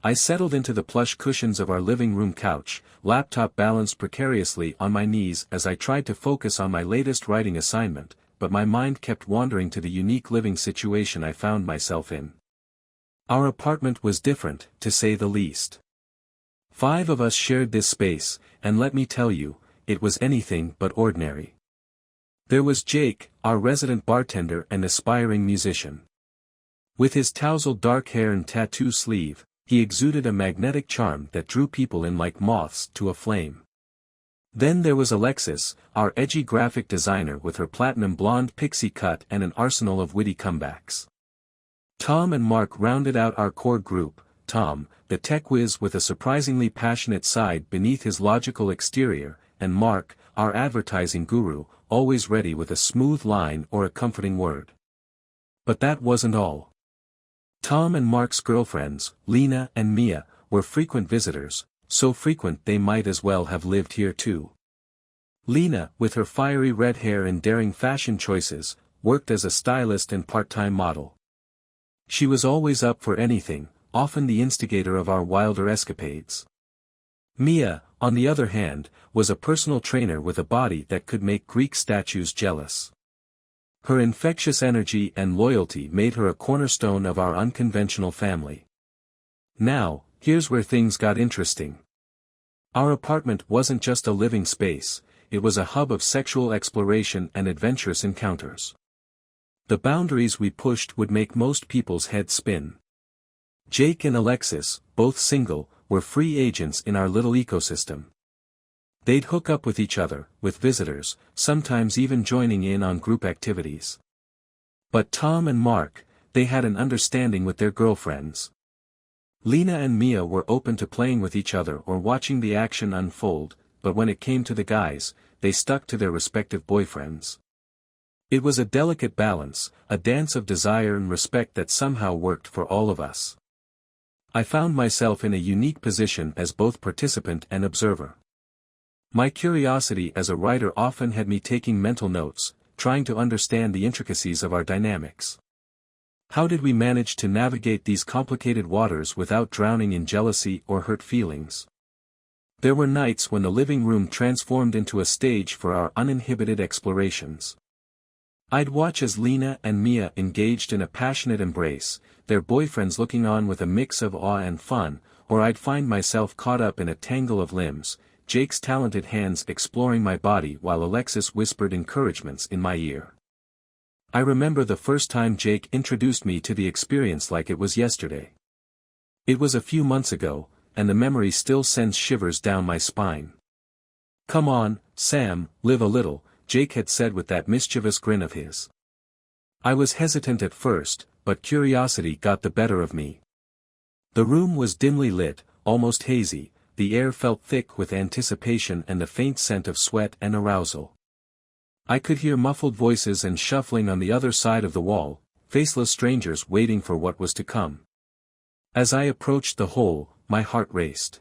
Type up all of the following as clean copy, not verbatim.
I settled into the plush cushions of our living room couch, laptop balanced precariously on my knees as I tried to focus on my latest writing assignment, but my mind kept wandering to the unique living situation I found myself in. Our apartment was different, to say the least. 5 of us shared this space, and let me tell you, it was anything but ordinary. There was Jake, our resident bartender and aspiring musician. With his tousled dark hair and tattoo sleeve, he exuded a magnetic charm that drew people in like moths to a flame. Then there was Alexis, our edgy graphic designer with her platinum blonde pixie cut and an arsenal of witty comebacks. Tom and Mark rounded out our core group. Tom, the tech whiz with a surprisingly passionate side beneath his logical exterior, and Mark, our advertising guru, always ready with a smooth line or a comforting word. But that wasn't all. Tom and Mark's girlfriends, Lena and Mia, were frequent visitors, so frequent they might as well have lived here too. Lena, with her fiery red hair and daring fashion choices, worked as a stylist and part-time model. She was always up for anything, often the instigator of our wilder escapades. Mia, on the other hand, was a personal trainer with a body that could make Greek statues jealous. Her infectious energy and loyalty made her a cornerstone of our unconventional family. Now, here's where things got interesting. Our apartment wasn't just a living space, it was a hub of sexual exploration and adventurous encounters. The boundaries we pushed would make most people's heads spin. Jake and Alexis, both single, were free agents in our little ecosystem. They'd hook up with each other, with visitors, sometimes even joining in on group activities. But Tom and Mark, they had an understanding with their girlfriends. Lena and Mia were open to playing with each other or watching the action unfold, but when it came to the guys, they stuck to their respective boyfriends. It was a delicate balance, a dance of desire and respect that somehow worked for all of us. I found myself in a unique position as both participant and observer. My curiosity as a writer often had me taking mental notes, trying to understand the intricacies of our dynamics. How did we manage to navigate these complicated waters without drowning in jealousy or hurt feelings? There were nights when the living room transformed into a stage for our uninhibited explorations. I'd watch as Lena and Mia engaged in a passionate embrace, their boyfriends looking on with a mix of awe and fun, or I'd find myself caught up in a tangle of limbs, Jake's talented hands exploring my body while Alexis whispered encouragements in my ear. I remember the first time Jake introduced me to the experience like it was yesterday. It was a few months ago, and the memory still sends shivers down my spine. "Come on, Sam, live a little," Jake had said with that mischievous grin of his. I was hesitant at first, but curiosity got the better of me. The room was dimly lit, almost hazy, the air felt thick with anticipation and the faint scent of sweat and arousal. I could hear muffled voices and shuffling on the other side of the wall, faceless strangers waiting for what was to come. As I approached the hole, my heart raced.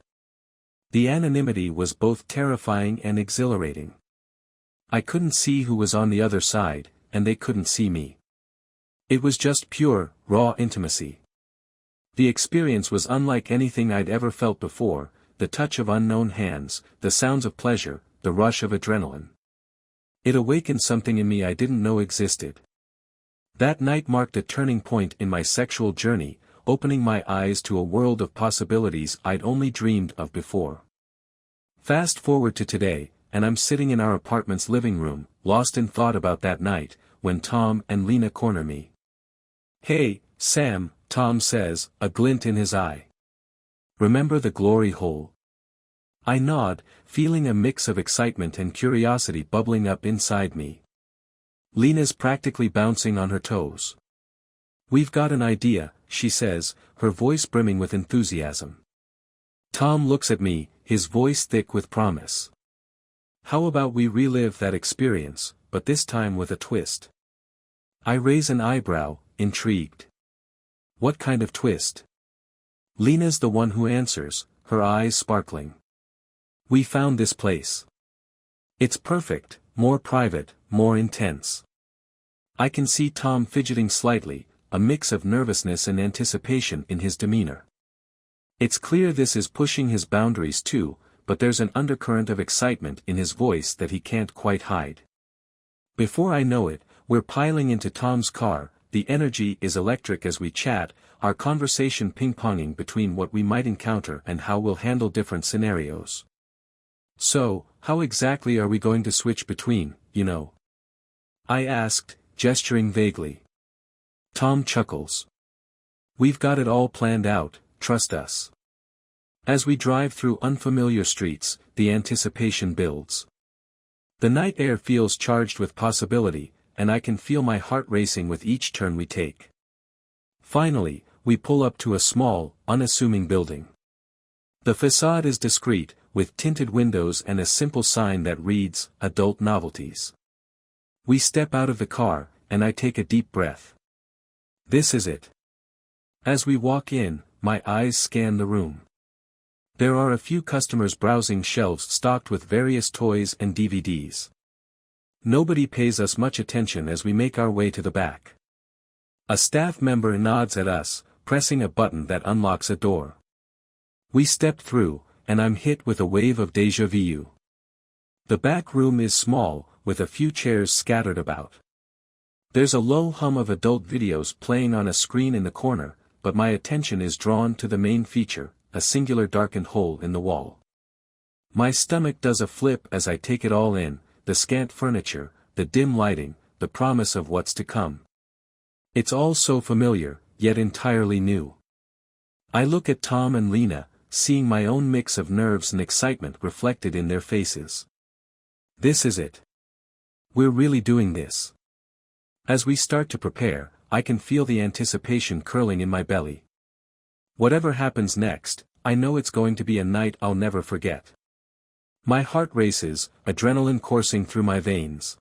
The anonymity was both terrifying and exhilarating. I couldn't see who was on the other side, and they couldn't see me. It was just pure, raw intimacy. The experience was unlike anything I'd ever felt before, the touch of unknown hands, the sounds of pleasure, the rush of adrenaline. It awakened something in me I didn't know existed. That night marked a turning point in my sexual journey, opening my eyes to a world of possibilities I'd only dreamed of before. Fast forward to today, and I'm sitting in our apartment's living room, lost in thought about that night, when Tom and Lena corner me. "Hey, Sam," Tom says, a glint in his eye. "Remember the glory hole?" I nod, feeling a mix of excitement and curiosity bubbling up inside me. Lena's practically bouncing on her toes. "We've got an idea," she says, her voice brimming with enthusiasm. Tom looks at me, his voice thick with promise. "How about we relive that experience, but this time with a twist?" I raise an eyebrow, intrigued. "What kind of twist?" Lena's the one who answers, her eyes sparkling. "We found this place. It's perfect, more private, more intense." I can see Tom fidgeting slightly, a mix of nervousness and anticipation in his demeanor. It's clear this is pushing his boundaries too, but there's an undercurrent of excitement in his voice that he can't quite hide. Before I know it, we're piling into Tom's car, the energy is electric as we chat, our conversation ping-ponging between what we might encounter and how we'll handle different scenarios. So, how exactly are we going to switch between, you know? I asked, gesturing vaguely. Tom chuckles. We've got it all planned out, trust us. As we drive through unfamiliar streets, the anticipation builds. The night air feels charged with possibility, and I can feel my heart racing with each turn we take. Finally, we pull up to a small, unassuming building. The facade is discreet, with tinted windows and a simple sign that reads, Adult Novelties. We step out of the car, and I take a deep breath. This is it. As we walk in, my eyes scan the room. There are a few customers browsing shelves stocked with various toys and DVDs. Nobody pays us much attention as we make our way to the back. A staff member nods at us, pressing a button that unlocks a door. We step through, and I'm hit with a wave of déjà vu. The back room is small, with a few chairs scattered about. There's a low hum of adult videos playing on a screen in the corner, but my attention is drawn to the main feature, a singular darkened hole in the wall. My stomach does a flip as I take it all in, the scant furniture, the dim lighting, the promise of what's to come. It's all so familiar, yet entirely new. I look at Tom and Lena, seeing my own mix of nerves and excitement reflected in their faces. This is it. We're really doing this. As we start to prepare, I can feel the anticipation curling in my belly. Whatever happens next, I know it's going to be a night I'll never forget. My heart races, adrenaline coursing through my veins.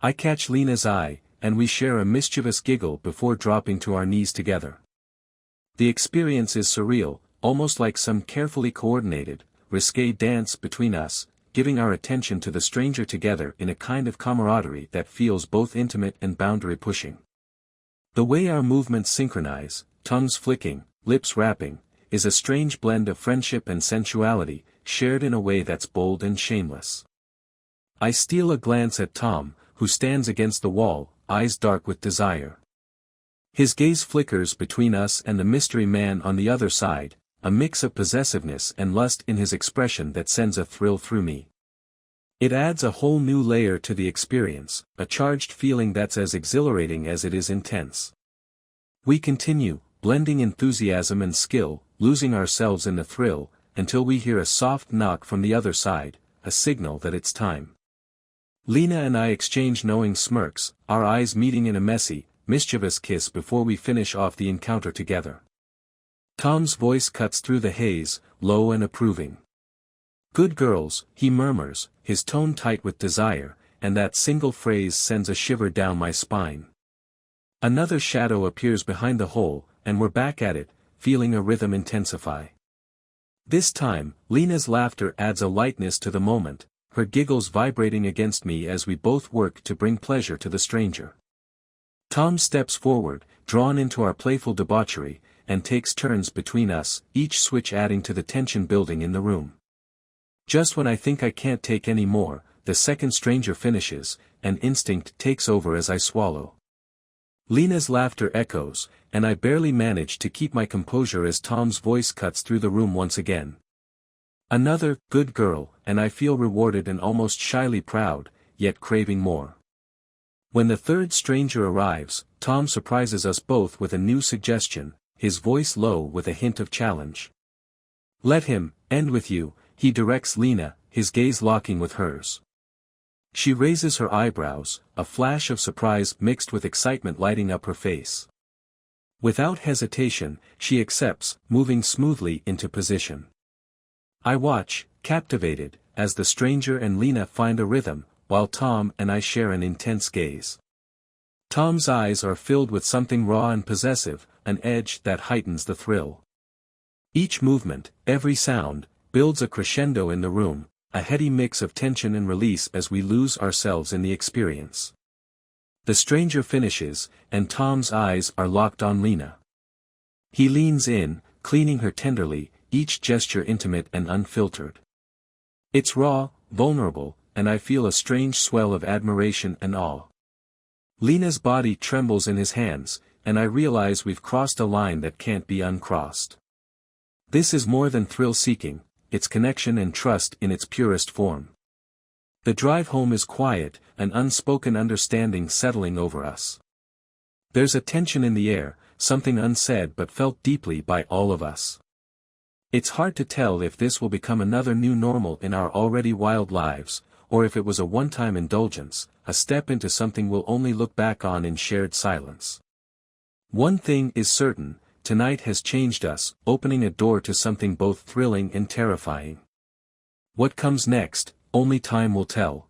I catch Lena's eye, and we share a mischievous giggle before dropping to our knees together. The experience is surreal, almost like some carefully coordinated, risque dance between us, giving our attention to the stranger together in a kind of camaraderie that feels both intimate and boundary-pushing. The way our movements synchronize, tongues flicking, lips rapping, is a strange blend of friendship and sensuality, shared in a way that's bold and shameless. I steal a glance at Tom, who stands against the wall, eyes dark with desire. His gaze flickers between us and the mystery man on the other side, a mix of possessiveness and lust in his expression that sends a thrill through me. It adds a whole new layer to the experience, a charged feeling that's as exhilarating as it is intense. We continue, blending enthusiasm and skill, losing ourselves in the thrill, until we hear a soft knock from the other side, a signal that it's time. Lena and I exchange knowing smirks, our eyes meeting in a messy, mischievous kiss before we finish off the encounter together. Tom's voice cuts through the haze, low and approving. Good girls, he murmurs, his tone tight with desire, and that single phrase sends a shiver down my spine. Another shadow appears behind the hole, and we're back at it, feeling a rhythm intensify. This time, Lena's laughter adds a lightness to the moment, her giggles vibrating against me as we both work to bring pleasure to the stranger. Tom steps forward, drawn into our playful debauchery, and takes turns between us, each switch adding to the tension building in the room. Just when I think I can't take any more, the second stranger finishes, and instinct takes over as I swallow. Lena's laughter echoes, and I barely manage to keep my composure as Tom's voice cuts through the room once again. Another, good girl, and I feel rewarded and almost shyly proud, yet craving more. When the third stranger arrives, Tom surprises us both with a new suggestion, his voice low with a hint of challenge. Let him end with you, he directs Lena, his gaze locking with hers. She raises her eyebrows, a flash of surprise mixed with excitement lighting up her face. Without hesitation, she accepts, moving smoothly into position. I watch, captivated, as the stranger and Lena find a rhythm, while Tom and I share an intense gaze. Tom's eyes are filled with something raw and possessive, an edge that heightens the thrill. Each movement, every sound, builds a crescendo in the room, a heady mix of tension and release as we lose ourselves in the experience. The stranger finishes, and Tom's eyes are locked on Lena. He leans in, cleaning her tenderly, each gesture intimate and unfiltered. It's raw, vulnerable, and I feel a strange swell of admiration and awe. Lena's body trembles in his hands, and I realize we've crossed a line that can't be uncrossed. This is more than thrill-seeking, it's connection and trust in its purest form. The drive home is quiet, an unspoken understanding settling over us. There's a tension in the air, something unsaid but felt deeply by all of us. It's hard to tell if this will become another new normal in our already wild lives, or if it was a one-time indulgence, a step into something we'll only look back on in shared silence. One thing is certain, tonight has changed us, opening a door to something both thrilling and terrifying. What comes next, only time will tell.